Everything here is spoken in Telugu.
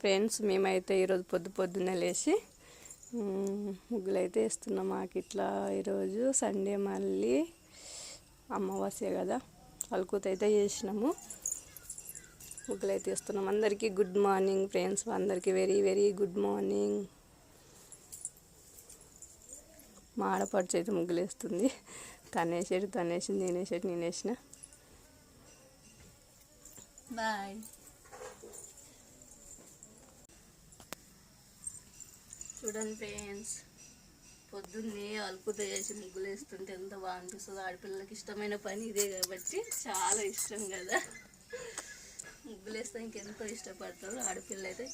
ఫ్రెండ్స్, మేమైతే ఈరోజు పొద్దున్నే లేచి ముగ్గులు అయితే వేస్తున్నాం. మాకు ఇట్లా ఈరోజు సండే మళ్ళీ అమావాస్య కదా, అలుకుత అయితే చేసినాము. ముగ్గులు అయితే వేస్తున్నాం. అందరికీ గుడ్ మార్నింగ్ ఫ్రెండ్స్, అందరికీ వెరీ వెరీ గుడ్ మార్నింగ్. మా ఆడపడుచు అయితే ముగ్గులు వేస్తుంది. తనేసి నేను వేసిన. బాయ్. చూడండి ఫ్రెండ్స్, పొద్దున్నే అలుకుత చేసి ముగ్గులు వేస్తుంటే ఎంత బాగా అనిపిస్తుందో. ఆడపిల్లలకి ఇష్టమైన పని ఇదే కాబట్టి చాలా ఇష్టం కదా. ముగ్గులు వేస్తే ఇంకెంతో ఇష్టపడతారు ఆడపిల్ల అయితే.